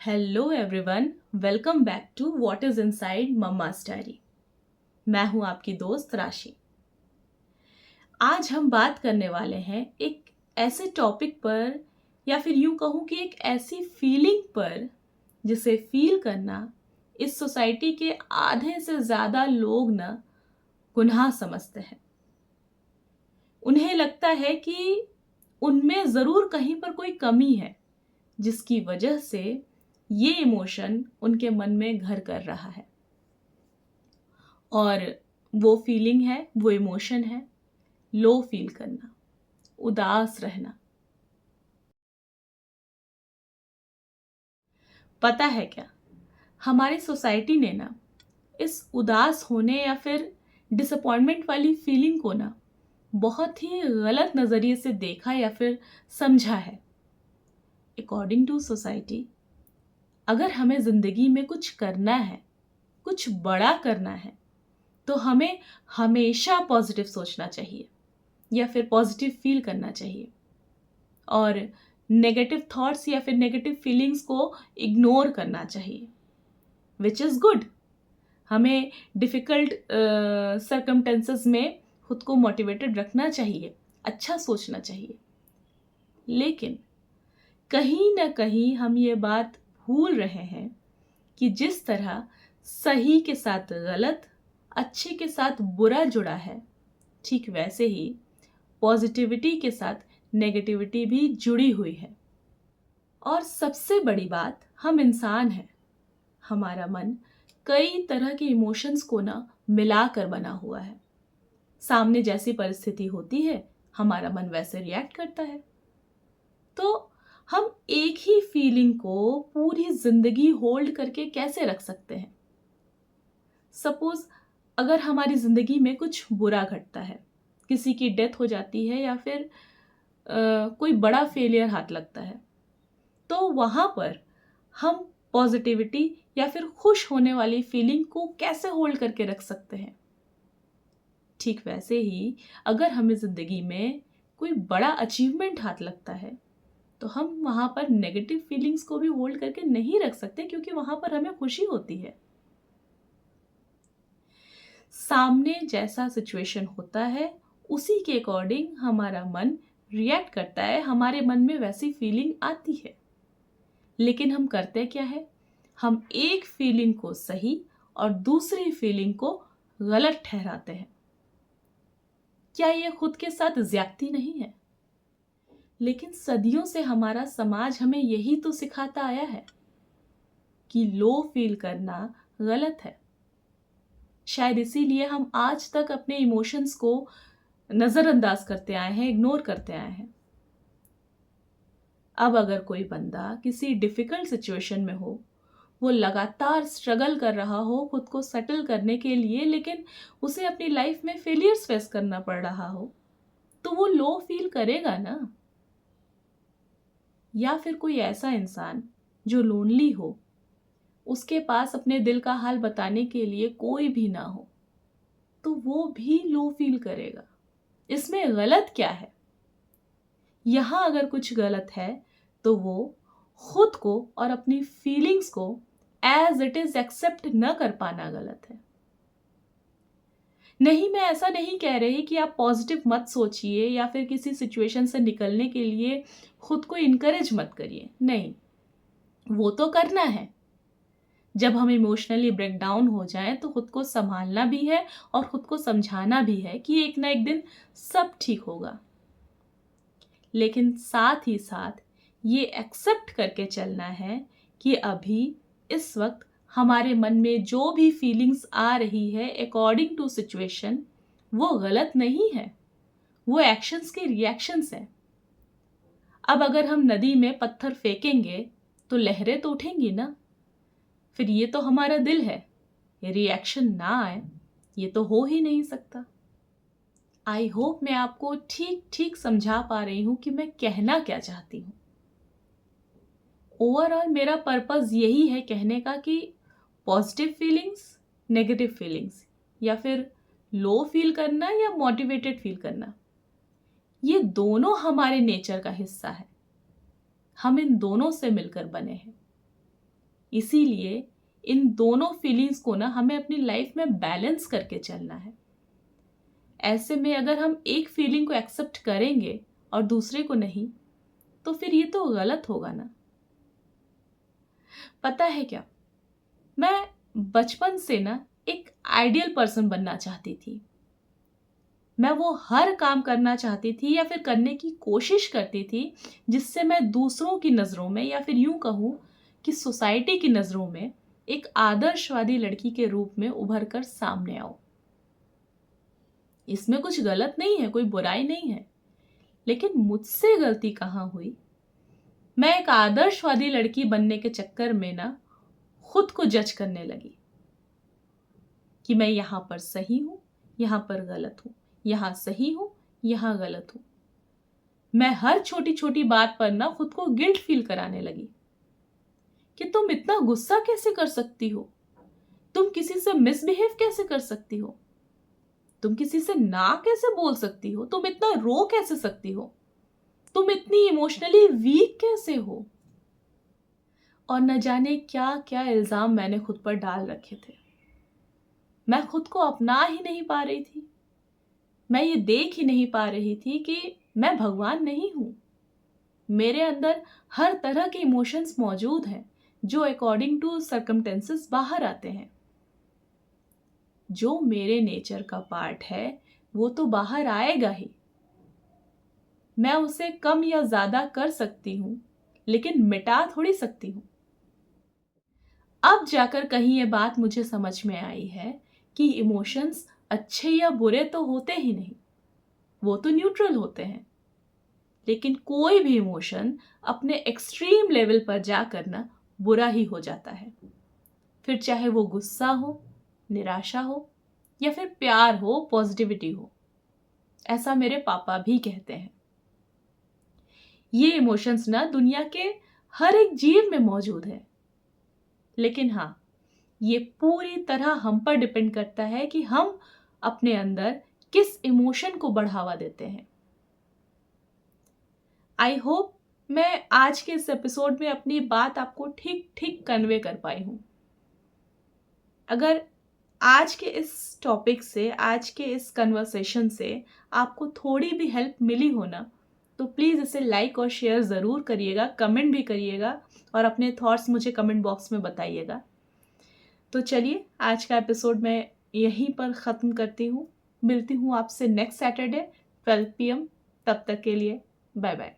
Hello everyone, welcome back to what is inside mamma's diary. मैं हूं आपकी दोस्त राशि। आज हम बात करने वाले हैं एक ऐसे टॉपिक पर, या फिर यूं कहूं कि एक ऐसी फीलिंग पर जिसे फील करना इस सोसाइटी के आधे से ज़्यादा लोग ना गुनाह समझते हैं। उन्हें लगता है कि उनमें ज़रूर कहीं पर कोई कमी है जिसकी वजह से ये इमोशन उनके मन में घर कर रहा है। और वो फीलिंग है, वो इमोशन है लो फील करना, उदास रहना। पता है क्या, हमारी सोसाइटी ने ना इस उदास होने या फिर डिसअपॉइंटमेंट वाली फीलिंग को ना बहुत ही गलत नज़रिए से देखा या फिर समझा है। अकॉर्डिंग टू सोसाइटी, अगर हमें ज़िंदगी में कुछ करना है, कुछ बड़ा करना है, तो हमें हमेशा पॉजिटिव सोचना चाहिए या फिर पॉजिटिव फील करना चाहिए, और नेगेटिव थॉट्स या फिर नेगेटिव फीलिंग्स को इग्नोर करना चाहिए, विच इज़ गुड। हमें डिफ़िकल्ट सर्कमटेंसेस में खुद को मोटिवेटेड रखना चाहिए, अच्छा सोचना चाहिए। लेकिन कहीं ना कहीं हम ये बात भूल रहे हैं कि जिस तरह सही के साथ गलत, अच्छे के साथ बुरा जुड़ा है, ठीक वैसे ही पॉजिटिविटी के साथ नेगेटिविटी भी जुड़ी हुई है। और सबसे बड़ी बात, हम इंसान हैं, हमारा मन कई तरह के इमोशंस को ना मिलाकर बना हुआ है। सामने जैसी परिस्थिति होती है, हमारा मन वैसे रिएक्ट करता है। तो हम एक ही फीलिंग को पूरी जिंदगी होल्ड करके कैसे रख सकते हैं? सपोज अगर हमारी जिंदगी में कुछ बुरा घटता है, किसी की डेथ हो जाती है या फिर कोई बड़ा फेलियर हाथ लगता है, तो वहाँ पर हम पॉजिटिविटी या फिर खुश होने वाली फीलिंग को कैसे होल्ड करके रख सकते हैं? ठीक वैसे ही अगर हमें ज़िंदगी में कोई बड़ा अचीवमेंट हाथ लगता है, तो हम वहाँ पर नेगेटिव फीलिंग्स को भी होल्ड करके नहीं रख सकते, क्योंकि वहाँ पर हमें खुशी होती है। सामने जैसा सिचुएशन होता है, उसी के अकॉर्डिंग हमारा मन रिएक्ट करता है, हमारे मन में वैसी फीलिंग आती है। लेकिन हम करते क्या है, हम एक फीलिंग को सही और दूसरी फीलिंग को गलत ठहराते हैं। क्या ये खुद के साथ ज्यादती नहीं है? लेकिन सदियों से हमारा समाज हमें यही तो सिखाता आया है कि लो फील करना गलत है। शायद इसीलिए हम आज तक अपने इमोशंस को नज़रअंदाज करते आए हैं, इग्नोर करते आए हैं। अब अगर कोई बंदा किसी डिफ़िकल्ट सिचुएशन में हो, वो लगातार स्ट्रगल कर रहा हो खुद को सेटल करने के लिए, लेकिन उसे अपनी लाइफ में फेलियर्स फेस करना पड़ रहा हो, तो वो लो फील करेगा ना। या फिर कोई ऐसा इंसान जो लोनली हो, उसके पास अपने दिल का हाल बताने के लिए कोई भी ना हो, तो वो भी लो फील करेगा। इसमें गलत क्या है? यहाँ अगर कुछ गलत है तो वो खुद को और अपनी फीलिंग्स को एज इट इज एक्सेप्ट न कर पाना गलत है। नहीं, मैं ऐसा नहीं कह रही कि आप पॉजिटिव मत सोचिए या फिर किसी सिचुएशन से निकलने के लिए खुद को इनकरेज मत करिए, नहीं, वो तो करना है। जब हम इमोशनली ब्रेक डाउन हो जाएं तो खुद को संभालना भी है और खुद को समझाना भी है कि एक ना एक दिन सब ठीक होगा। लेकिन साथ ही साथ ये एक्सेप्ट करके चलना है कि अभी इस वक्त हमारे मन में जो भी फीलिंग्स आ रही है अकॉर्डिंग टू सिचुएशन, वो गलत नहीं है, वो एक्शंस के रिएक्शंस हैं। अब अगर हम नदी में पत्थर फेंकेंगे तो लहरें तो उठेंगी ना। फिर ये तो हमारा दिल है, ये रिएक्शन ना आए, ये तो हो ही नहीं सकता। आई होप मैं आपको ठीक ठीक समझा पा रही हूँ कि मैं कहना क्या चाहती हूँ। ओवरऑल मेरा पर्पस यही है कहने का कि पॉजिटिव फीलिंग्स, नेगेटिव फीलिंग्स, या फिर लो फील करना या मोटिवेटेड फील करना, ये दोनों हमारे नेचर का हिस्सा है। हम इन दोनों से मिलकर बने हैं। इसीलिए इन दोनों फीलिंग्स को ना हमें अपनी लाइफ में बैलेंस करके चलना है। ऐसे में अगर हम एक फीलिंग को एक्सेप्ट करेंगे और दूसरे को नहीं, तो फिर ये तो गलत होगा ना। पता है क्या, मैं बचपन से ना एक आइडियल पर्सन बनना चाहती थी। मैं वो हर काम करना चाहती थी या फिर करने की कोशिश करती थी जिससे मैं दूसरों की नज़रों में या फिर यूं कहूँ कि सोसाइटी की नज़रों में एक आदर्शवादी लड़की के रूप में उभर कर सामने आऊं। इसमें कुछ गलत नहीं है, कोई बुराई नहीं है, लेकिन मुझसे गलती कहाँ हुई। मैं एक आदर्शवादी लड़की बनने के चक्कर में ना खुद को जज करने लगी कि मैं यहाँ पर सही हूँ, यहाँ पर गलत हूँ, यहाँ सही हूँ, यहाँ गलत हूँ। मैं हर छोटी छोटी बात पर ना खुद को गिल्ट फील कराने लगी कि तुम इतना गुस्सा कैसे कर सकती हो, तुम किसी से मिसबिहेव कैसे कर सकती हो, तुम किसी से ना कैसे बोल सकती हो, तुम इतना रो कैसे सकती हो, तुम इतनी इमोशनली वीक कैसे हो। और न जाने क्या क्या इल्जाम मैंने खुद पर डाल रखे थे। मैं खुद को अपना ही नहीं पा रही थी। मैं ये देख ही नहीं पा रही थी कि मैं भगवान नहीं हूं। मेरे अंदर हर तरह के इमोशंस मौजूद हैं जो अकॉर्डिंग टू सर्कमटेंसेस बाहर आते हैं। जो मेरे नेचर का पार्ट है वो तो बाहर आएगा ही। मैं उसे कम या ज्यादा कर सकती हूँ, लेकिन मिटा थोड़ी सकती हूँ। अब जाकर कहीं ये बात मुझे समझ में आई है कि इमोशंस अच्छे या बुरे तो होते ही नहीं, वो तो न्यूट्रल होते हैं। लेकिन कोई भी इमोशन अपने एक्सट्रीम लेवल पर जाकर ना बुरा ही हो जाता है। फिर चाहे वो गुस्सा हो, निराशा हो या फिर प्यार हो, पॉजिटिविटी हो। ऐसा मेरे पापा भी कहते हैं। ये इमोशंस ना दुनिया के हर एक जीव में मौजूद है, लेकिन हाँ, ये पूरी तरह हम पर डिपेंड करता है कि हम अपने अंदर किस इमोशन को बढ़ावा देते हैं। आई होप मैं आज के इस एपिसोड में अपनी बात आपको ठीक ठीक कन्वे कर पाई हूँ। अगर आज के इस टॉपिक से, आज के इस कन्वर्सेशन से आपको थोड़ी भी हेल्प मिली हो ना, तो प्लीज़ इसे लाइक और शेयर ज़रूर करिएगा, कमेंट भी करिएगा और अपने थॉट्स मुझे कमेंट बॉक्स में बताइएगा। तो चलिए, आज का एपिसोड मैं यहीं पर ख़त्म करती हूँ। मिलती हूँ आपसे नेक्स्ट सैटरडे 12 PM। तब तक के लिए बाय बाय।